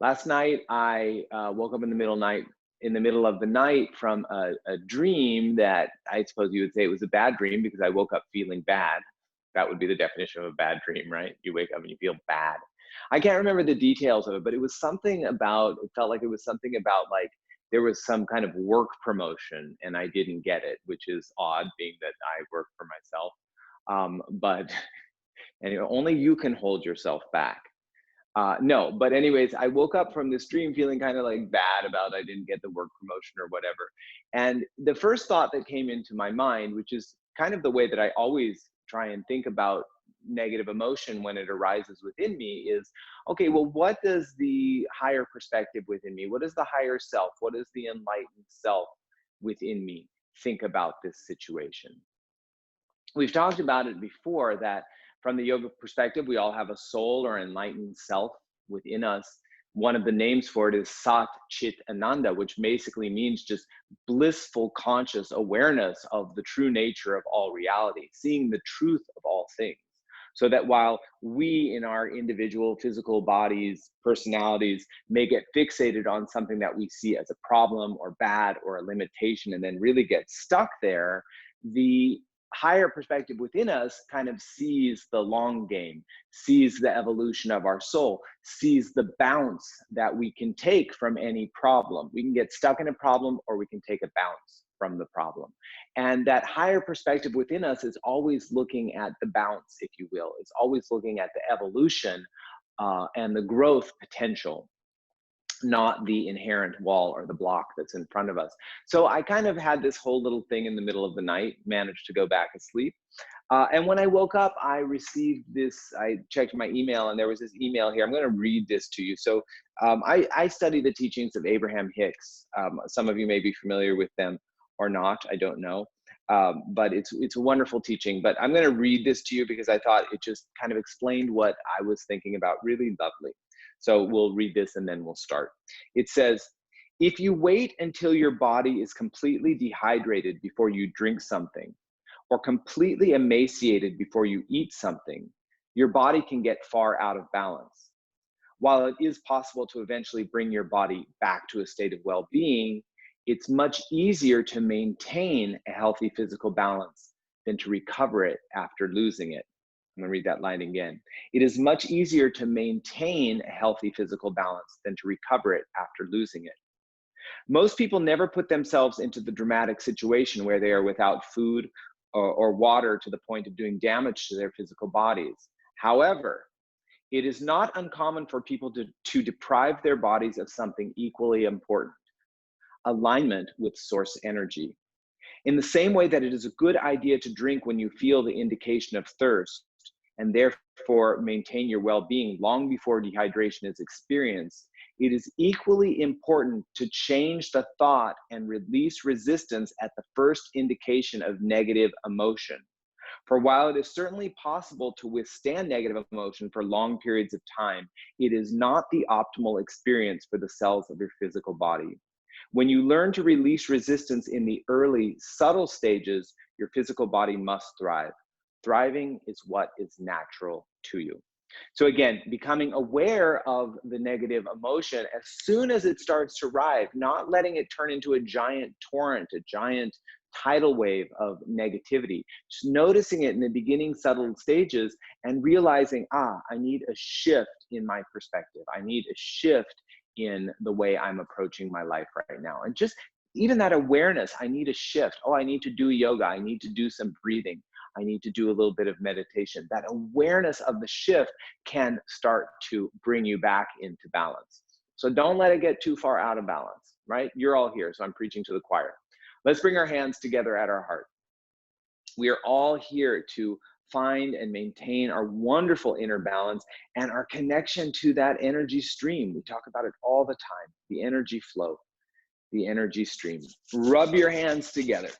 Last night, I woke up in the middle of the night from a dream that I suppose you would say it was a bad dream because I woke up feeling bad. That would be the definition of a bad dream, right? You wake up and you feel bad. I can't remember the details of it, but it was something about, it felt like it was something about like there was some kind of work promotion and I didn't get it, which is odd being that I work for myself. But anyway, only you can hold yourself back. No, but anyways, I woke up from this dream feeling kind of like bad about I didn't get the work promotion or whatever. And the first thought that came into my mind, which is kind of the way that I always try and think about negative emotion when it arises within me, is okay, well, what does the higher perspective within me, what does the higher self, what does the enlightened self within me think about this situation? We've talked about it before that from the yoga perspective, we all have a soul or enlightened self within us. One of the names for it is Sat Chit Ananda, which basically means just blissful conscious awareness of the true nature of all reality, seeing the truth of all things. So that while we in our individual physical bodies, personalities may get fixated on something that we see as a problem or bad or a limitation and then really get stuck there, the higher perspective within us kind of sees the long game, sees the evolution of our soul, sees the bounce that we can take from any problem. We can get stuck in a problem or we can take a bounce from the problem. And that higher perspective within us is always looking at the bounce, if you will. It's always looking at the evolution and the growth potential, not the inherent wall or the block that's in front of us. So I kind of had this whole little thing in the middle of the night, managed to go back asleep. And when I woke up, I received this, I checked my email and there was this email here. I'm going to read this to you. So I study the teachings of Abraham Hicks. Some of you may be familiar with them or not, I don't know. But it's a wonderful teaching. But I'm going to read this to you because I thought it just kind of explained what I was thinking about really lovely. So we'll read this and then we'll start. It says, if you wait until your body is completely dehydrated before you drink something, or completely emaciated before you eat something, your body can get far out of balance. While it is possible to eventually bring your body back to a state of well-being, it's much easier to maintain a healthy physical balance than to recover it after losing it. I'm going to read that line again. It is much easier to maintain a healthy physical balance than to recover it after losing it. Most people never put themselves into the dramatic situation where they are without food or water to the point of doing damage to their physical bodies. However, it is not uncommon for people to deprive their bodies of something equally important: alignment with source energy. In the same way that it is a good idea to drink when you feel the indication of thirst, and therefore maintain your well-being long before dehydration is experienced, it is equally important to change the thought and release resistance at the first indication of negative emotion. For while it is certainly possible to withstand negative emotion for long periods of time, it is not the optimal experience for the cells of your physical body. When you learn to release resistance in the early, subtle stages, your physical body must thrive. Thriving is what is natural to you. So again, becoming aware of the negative emotion as soon as it starts to rise, not letting it turn into a giant torrent, a giant tidal wave of negativity, just noticing it in the beginning subtle stages and realizing, I need a shift in my perspective. I need a shift in the way I'm approaching my life right now. And just even that awareness, I need a shift. I need to do yoga. I need to do some breathing. I need to do a little bit of meditation. That awareness of the shift can start to bring you back into balance. So don't let it get too far out of balance, right? You're all here, so I'm preaching to the choir. Let's bring our hands together at our heart. We are all here to find and maintain our wonderful inner balance and our connection to that energy stream. We talk about it all the time, the energy flow, the energy stream. Rub your hands together.